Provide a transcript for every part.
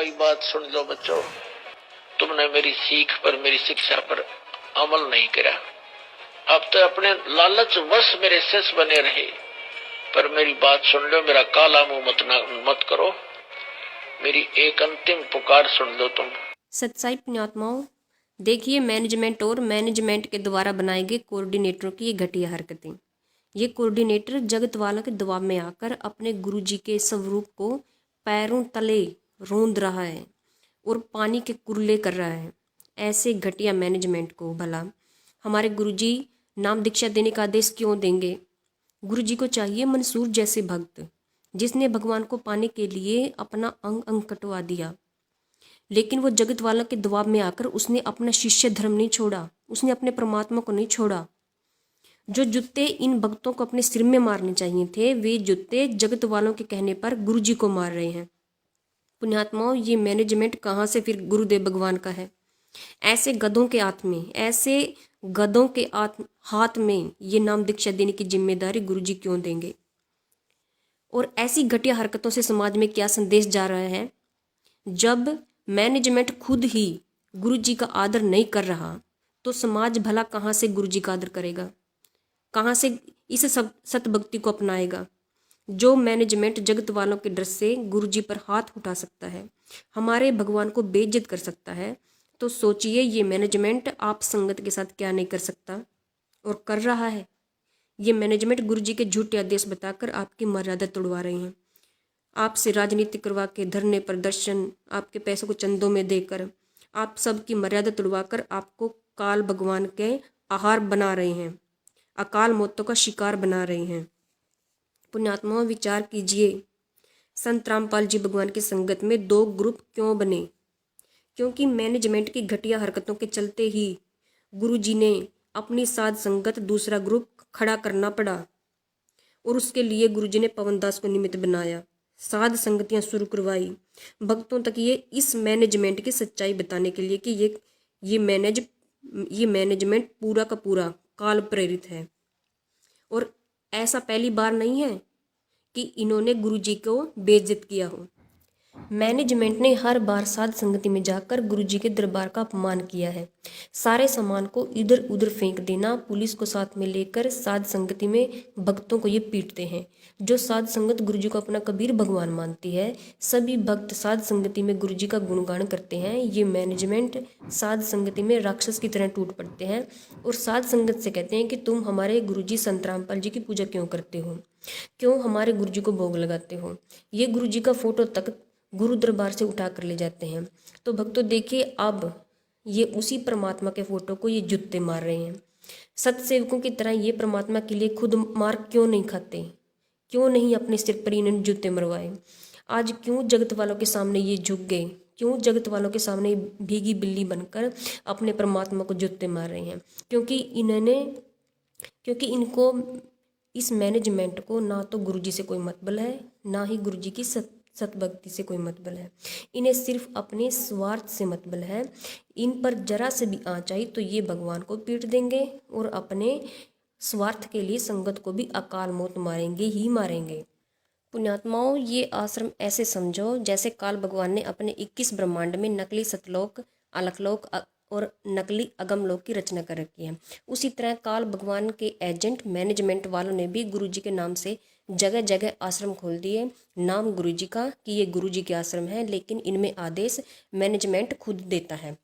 भाई बात सुन लो बच्चों, तुमने मेरी सीख पर, मेरी शिक्षा पर अमल नहीं करा। अब तो अपने लालच वश मेरे शिष्य बने रहे, पर मेरी बात सुन लो, मेरा काला मुंह मत करो, मेरी एक अंतिम पुकार सुन लो तुम। सच्चाई पुण्यात्माओं, देखिए मैनेजमेंट और मैनेजमेंट के द्वारा बनाए गए कोऑर्डिनेटरों की ये घटिया हरकतें। ये कोऑर्डिनेटर जगत वालों के दबाव में आकर अपने गुरुजी के स्वरूप को पैरों तले रोंद रहा है और पानी के कुरले कर रहा है। ऐसे घटिया मैनेजमेंट को भला हमारे गुरुजी नाम दीक्षा देने का आदेश क्यों देंगे? गुरुजी को चाहिए मंसूर जैसे भक्त, जिसने भगवान को पाने के लिए अपना अंग अंग कटवा दिया, लेकिन वो जगत वालों के दबाव में आकर उसने अपना शिष्य धर्म नहीं छोड़ा, उसने अपने परमात्मा को नहीं छोड़ा। जो जूते इन भक्तों को अपने सिर में मारने चाहिए थे, वे जूते जगत वालों के कहने पर गुरुजी को मार रहे हैं। पुण्यात्माओं, ये मैनेजमेंट कहाँ से फिर गुरुदेव भगवान का है? ऐसे गधों के हाथ में ये नाम दीक्षा देने की जिम्मेदारी गुरुजी क्यों देंगे? और ऐसी घटिया हरकतों से समाज में क्या संदेश जा रहा है? जब मैनेजमेंट खुद ही गुरुजी का आदर नहीं कर रहा, तो समाज भला कहाँ से गुरुजी का आदर करेगा? कहाँ से इस सतभक्ति को अपनाएगा? जो मैनेजमेंट जगत वालों के डर से गुरुजी पर हाथ उठा सकता है, हमारे भगवान को बेइज्जत कर सकता है, तो सोचिए ये मैनेजमेंट आप संगत के साथ क्या नहीं कर सकता और कर रहा है। ये मैनेजमेंट गुरुजी के झूठे आदेश बताकर आपकी मर्यादा तोड़वा रहे हैं, आपसे राजनीति करवा के, धरने प्रदर्शन, आपके पैसों को चंदों में देकर, आप सबकी मर्यादा तोड़वाकर आपको काल भगवान के आहार बना रहे हैं, अकाल मौतों का शिकार बना रहे हैं। पुण्यात्माओं, विचार कीजिए, संत रामपाल जी भगवान की संगत में दो ग्रुप क्यों बने? क्योंकि मैनेजमेंट की घटिया हरकतों के चलते ही गुरुजी ने अपनी साध संगत दूसरा ग्रुप खड़ा करना पड़ा, और उसके लिए गुरुजी ने पवनदास को निमित्त बनाया, साध संगतियां शुरू करवाई, भक्तों तक ये इस मैनेजमेंट की सच्चाई बताने के लिए कि ये मैनेजमेंट पूरा का पूरा काल प्रेरित है। और ऐसा पहली बार नहीं है कि इन्होंने गुरुजी को बेइज्जत किया हो। मैनेजमेंट ने हर बार साध संगति में जाकर गुरुजी के दरबार का अपमान किया है। सारे सामान को इधर उधर फेंक देना, पुलिस को साथ में लेकर साध संगति में भक्तों को ये पीटते हैं। जो साध संगत गुरुजी को अपना कबीर भगवान मानती है, सभी भक्त साध संगति में गुरुजी का गुणगान करते हैं। ये मैनेजमेंट साध संगति में राक्षस की तरह टूट पड़ते हैं और साध संगत से कहते हैं कि तुम हमारे गुरुजी संत रामपाल जी की पूजा क्यों करते हो, क्यों हमारे गुरुजी को भोग लगाते हो। ये गुरुजी का फोटो तक गुरु दरबार से उठा कर ले जाते हैं। तो भक्तों देखिए, अब ये उसी परमात्मा के फोटो को ये जूते मार रहे हैं। सत्सेवकों की तरह ये परमात्मा के लिए खुद मार क्यों नहीं खाते? क्यों नहीं अपने सिर पर इन्होंने जूते मरवाए? आज क्यों जगत वालों के सामने ये झुक गए? क्यों जगत वालों के सामने भीगी बिल्ली बनकर अपने परमात्मा को जूते मार रहे हैं? क्योंकि इनको, इस मैनेजमेंट को ना तो गुरुजी से कोई मतलब है, ना ही गुरुजी की सतभक्ति से कोई मतलब है। इन्हें सिर्फ अपने स्वार्थ से मतलब है। इन पर जरा से भी आँच आई तो ये भगवान को पीट देंगे और अपने स्वार्थ के लिए संगत को भी अकाल मौत मारेंगे ही मारेंगे। पुण्यात्माओं, ये आश्रम ऐसे समझो जैसे काल भगवान ने अपने 21 ब्रह्मांड में नकली सतलोक, अलखलोक और नकली अगमलोक की रचना कर रखी है। उसी तरह काल भगवान के एजेंट मैनेजमेंट वालों ने भी गुरुजी के नाम से जगह जगह आश्रम खोल दिए, नाम गुरुजी का कि ये गुरुजी के आश्रम है, लेकिन इनमें आदेश मैनेजमेंट खुद देता है।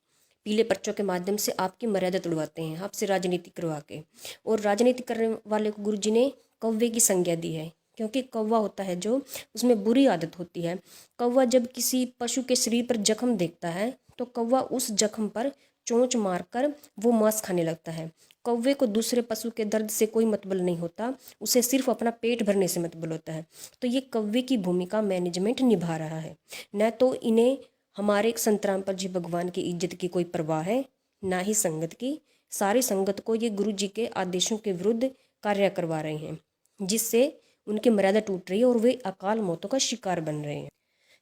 पीले पर्चों के माध्यम से आपकी मर्यादा तोड़वाते हैं, आपसे राजनीति करवा के। और राजनीति करने वाले को गुरुजी ने कौवे की संज्ञा दी है, क्योंकि कौवा होता है जो, उसमें बुरी आदत होती है। कौवा जब किसी पशु के शरीर पर जख्म देखता है तो कौवा उस जख्म पर चोंच मारकर वो मांस खाने लगता है। कौवे को दूसरे पशु के दर्द से कोई मतलब नहीं होता, उसे सिर्फ अपना पेट भरने से मतलब होता है। तो ये कौवे की भूमिका मैनेजमेंट निभा रहा है। न तो इन्हें हमारे संत रामपाल जी भगवान की इज्जत की कोई परवाह है, ना ही संगत की। सारी संगत को ये गुरु जी के आदेशों के विरुद्ध कार्य करवा रहे हैं, जिससे उनकी मर्यादा टूट रही है और वे अकाल मौतों का शिकार बन रहे हैं।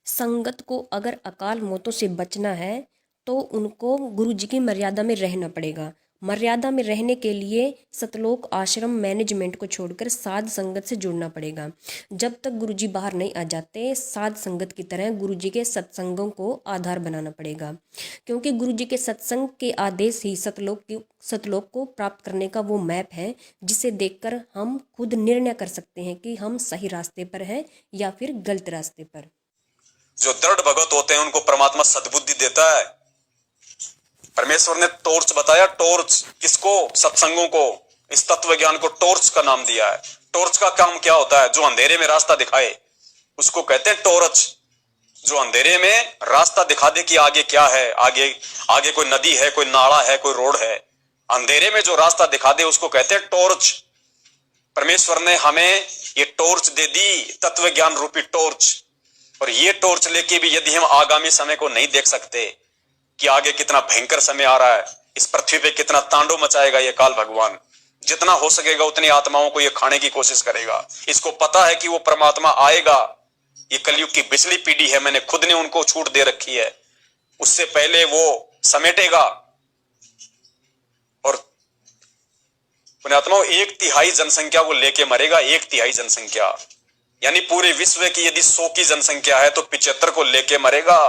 संगत को अगर अकाल मौतों से बचना है तो उनको गुरु जी की मर्यादा में रहना पड़ेगा मर्यादा में रहने के लिए सतलोक आश्रम मैनेजमेंट को छोड़कर साध संगत से जुड़ना पड़ेगा। जब तक गुरुजी बाहर नहीं आ जाते, साध संगत की तरह गुरुजी के सत्संगों को आधार बनाना पड़ेगा, क्योंकि गुरुजी के सत्संग के आदेश ही सतलोक को प्राप्त करने का वो मैप है जिसे देखकर हम खुद निर्णय कर सकते हैं कि हम सही रास्ते पर हैं या फिर गलत रास्ते पर। जो दृढ़ भगत होते हैं उनको परमात्मा सद्बुद्धि देता है। परमेश्वर ने टॉर्च बताया, टॉर्च किसको? सत्संगों को, इस तत्व ज्ञान को टॉर्च का नाम दिया है। टॉर्च का काम क्या होता है? जो अंधेरे में रास्ता दिखाए उसको कहते हैं टॉर्च। जो अंधेरे में रास्ता दिखा दे कि आगे क्या है, आगे कोई नदी है, कोई नाला है, कोई रोड है, अंधेरे में जो रास्ता दिखा दे उसको कहते हैं टॉर्च। परमेश्वर ने हमें ये टॉर्च दे दी, तत्व ज्ञान रूपी टॉर्च। और ये टॉर्च लेके भी यदि हम आगामी समय को नहीं देख सकते कि आगे कितना भयंकर समय आ रहा है, इस पृथ्वी पे कितना तांडव मचाएगा ये काल भगवान, जितना हो सकेगा उतनी आत्माओं को ये खाने की कोशिश करेगा। इसको पता है कि वो परमात्मा आएगा। ये कलयुग की पिछली पीढ़ी है, मैंने खुद ने उनको छूट दे रखी है, उससे पहले वो समेटेगा। और पुण्यात्माओं, 1/3 जनसंख्या को लेके मरेगा। 1/3 जनसंख्या यानी पूरे विश्व की यदि 100 की जनसंख्या है तो 75 को लेके मरेगा।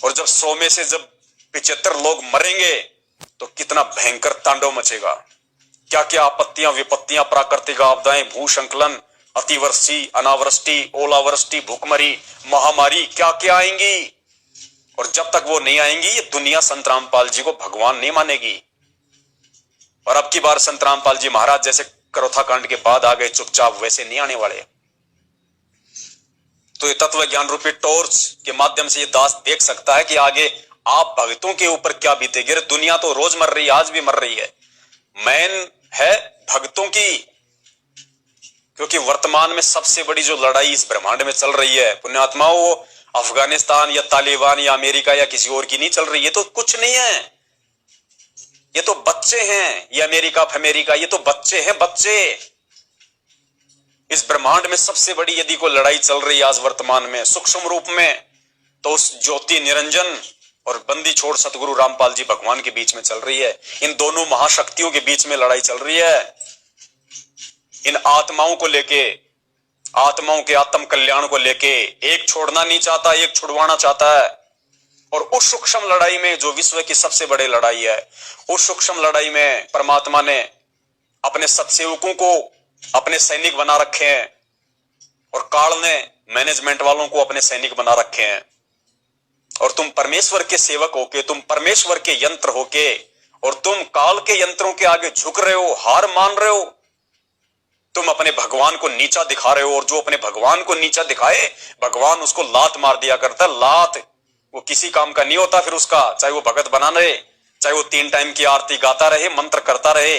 और जब 100 में से जब 75 लोग मरेंगे तो कितना भयंकर तांडव मचेगा। क्या क्या आपत्तियां, विपत्तियां, प्राकृतिक आपदाएं, भूसंकलन, अतिवृष्टि, अनावृष्टि, ओलावृष्टि, भूखमरी, महामारी क्या क्या आएंगी। और जब तक वो नहीं आएंगी ये दुनिया संत रामपाल जी को भगवान नहीं मानेगी। और अब की बार संत रामपाल जी महाराज जैसे करोथा कांड के बाद आ गए चुपचाप, वैसे नहीं आने वाले। तो ये तत्व ज्ञान रूपी टॉर्च के माध्यम से ये दास देख सकता है कि आगे आप भक्तों के ऊपर क्या बीतेगी। दुनिया तो रोज मर रही है, आज भी मर रही है। मैन है भक्तों की, क्योंकि वर्तमान में सबसे बड़ी जो लड़ाई इस ब्रह्मांड में चल रही है पुण्यात्माओं, वो अफगानिस्तान या तालिबान या अमेरिका या किसी और की नहीं चल रही है। तो कुछ नहीं है, ये तो बच्चे हैं। ये अमेरिका ये तो बच्चे हैं, बच्चे। इस ब्रह्मांड में सबसे बड़ी यदि कोई लड़ाई चल रही है आज वर्तमान में सूक्ष्म रूप में, तो उस ज्योति निरंजन और बंदी छोड़ सतगुरु रामपाल जी भगवान के बीच में चल रही है। इन दोनों महाशक्तियों के बीच में लड़ाई चल रही है। इन आत्माओं को लेके, आत्माओं के आत्म कल्याण को लेके, एक छोड़ना नहीं चाहता, एक छुड़वाना चाहता है। और उस सूक्ष्म लड़ाई में जो विश्व की सबसे बड़ी लड़ाई है, उस सूक्ष्म लड़ाई में परमात्मा ने अपने सत्सेवकों को अपने सैनिक बना रखे हैं और काल ने मैनेजमेंट वालों को अपने सैनिक बना रखे हैं। और तुम परमेश्वर के सेवक होके, तुम परमेश्वर के यंत्र होके, और तुम काल के यंत्रों के आगे झुक रहे हो, हार मान रहे हो। तुम अपने भगवान को नीचा दिखा रहे हो, और जो अपने भगवान को नीचा दिखाए भगवान उसको लात मार दिया करता। लात वो किसी काम का नहीं होता फिर उसका, चाहे वो भगत बना रहे, चाहे वो 3 टाइम की आरती गाता रहे, मंत्र करता रहे।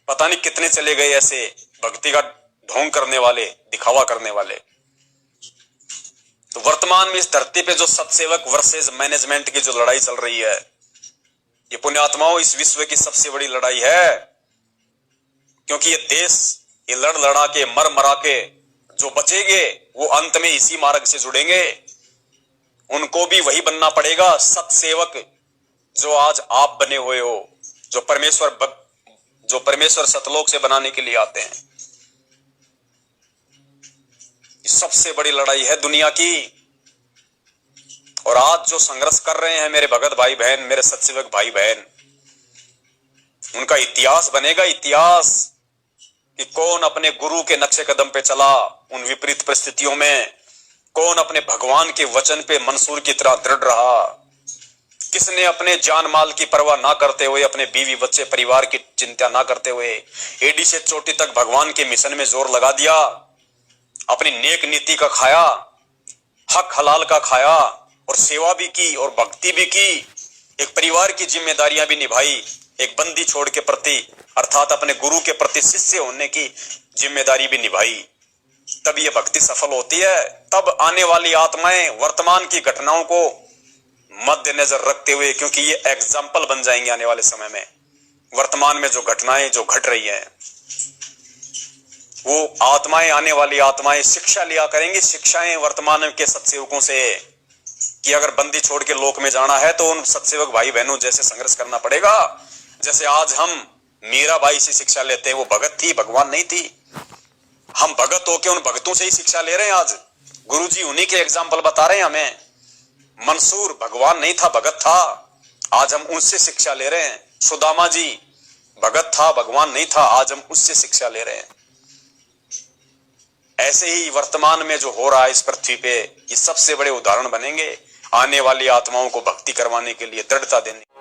पता नहीं कितने चले गए ऐसे भक्ति का ढोंग करने वाले, दिखावा करने वाले। तो वर्तमान में इस धरती पे जो सत्सेवक वर्सेस मैनेजमेंट की जो लड़ाई चल रही है, ये पुण्यात्माओं इस विश्व की सबसे बड़ी लड़ाई है। क्योंकि ये देश ये लड़ा के मरा के जो बचेंगे वो अंत में इसी मार्ग से जुड़ेंगे। उनको भी वही बनना पड़ेगा, सत्सेवक जो आज आप बने हुए हो, जो परमेश्वर सतलोक से बनाने के लिए आते हैं। सबसे बड़ी लड़ाई है दुनिया की। और आज जो संघर्ष कर रहे हैं मेरे भगत भाई बहन, मेरे सत्सेवक भाई बहन, उनका इतिहास बनेगा, इतिहास कि कौन अपने गुरु के नक्शे कदम पे चला उन विपरीत परिस्थितियों में, कौन अपने भगवान के वचन पे मंसूर की तरह दृढ़ रहा, किसने अपने जान माल की परवाह ना करते हुए, अपने बीवी बच्चे परिवार की चिंता ना करते हुए एडी से चोटी तक भगवान के मिशन में जोर लगा दिया, अपनी नेक नीति का खाया, हक हलाल का खाया, और सेवा भी की और भक्ति भी की, एक परिवार की जिम्मेदारियां भी निभाई, एक बंदी छोड़ के प्रति अर्थात अपने गुरु के प्रति शिष्य होने की जिम्मेदारी भी निभाई। तब ये भक्ति सफल होती है। तब आने वाली आत्माएं वर्तमान की घटनाओं को मद्देनजर रखते हुए, क्योंकि ये एग्जाम्पल बन जाएंगे आने वाले समय में, वर्तमान में जो घटनाएं जो घट रही हैं, वो आत्माएं, आने वाली आत्माएं शिक्षा लिया करेंगी, शिक्षाएं वर्तमान के सत्सेवकों से कि अगर बंदी छोड़ के लोक में जाना है तो उन सत्सेवक भाई बहनों जैसे संघर्ष करना पड़ेगा जैसे आज हम मीराबाई से शिक्षा लेते हैं, वो भगत थी, भगवान नहीं थी। हम भगत होके उन भगतों से ही शिक्षा ले रहे हैं। आज गुरुजी उन्हीं के एग्जाम्पल बता रहे हैं हमें। मंसूर भगवान नहीं था, भगत था, आज हम उनसे शिक्षा ले रहे हैं। सुदामा जी भगत था, भगवान नहीं था, आज हम उससे शिक्षा ले रहे हैं। ऐसे ही वर्तमान में जो हो रहा है इस पृथ्वी पे, ये सबसे बड़े उदाहरण बनेंगे आने वाली आत्माओं को भक्ति करवाने के लिए, दृढ़ता देने।